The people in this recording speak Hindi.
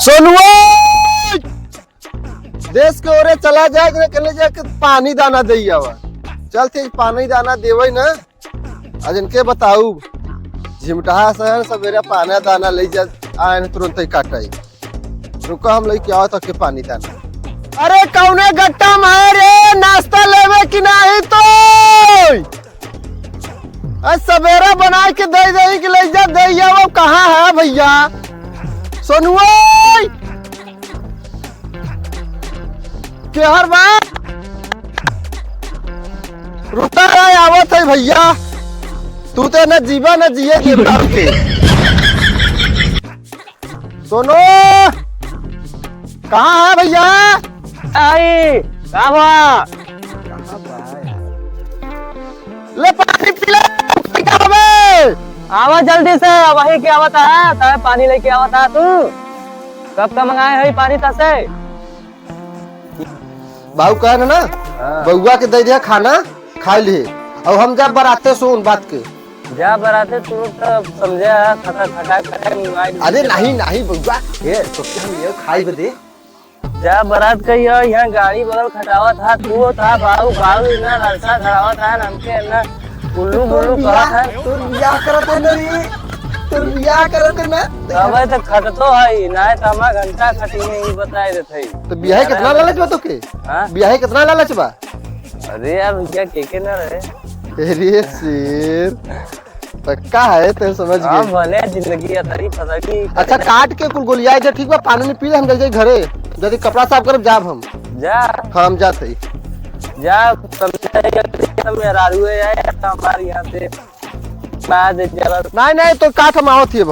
सोनुआ देश के ओरे चला जाए कहले जाके पानी दाना दे आवा। चलते पानी दाना देवे न आज इनके बताऊ झिमटा शहर सवेरे पानी दाना ले जा आए तुरंत ही काटाई। रुको हम लेके आओ तक के पानी दाना। अरे कौने गट्टा मारे नाश्ता लेवे कि नहीं तो सवेरा बना के दे दे कि ले जा दे वो कहाँ है भैया सोनुआ केहर बा रुका आवत है भैया तू तो न जीवा न जिए के सोनो कहाँ है भैया आई कहाँ ले पानी पी ले आवा जल्दी से वही के आवता है तय पानी लेके आवता है तू कब का मंगाए है पानी तसे बाबू कह ना बउआ के दे दिया खाना खा लिए और हम जब बराते सुन बात के जा बराते तू तो समझे खटा खटा खटा अरे नहीं नहीं बउआ ये तो हम ये खाई बदे जा बरात कही है यहाँ गाड़ी बगल खटावा था तू था बाबू बाबू ना लड़सा खड़ावा था नमके ना उल्लू बुल्लू कहा था तू बियाह करत है ना रे तू बियाह करत है ना अबे तो खटतो है ना तमा घंटा खटी नहीं बताए देते तो बियाह कितना लालच बा तोके हां बियाह कितना लालच बा अरे यार भैया के ना रहे अरे शेर पक्का है तो समझ हां गए भले जिंदगी अतरी फसकी अच्छा काट के कुल गोलियां जे ठीक बा पानी में पी ले हम जल्दी घरे जल्दी कपड़ा साफ करब जाब हम जा हम जाते जा समझे मेरा रुए है हमारे यहाँ से बाद जरा नहीं नहीं तो काट हम आवत ही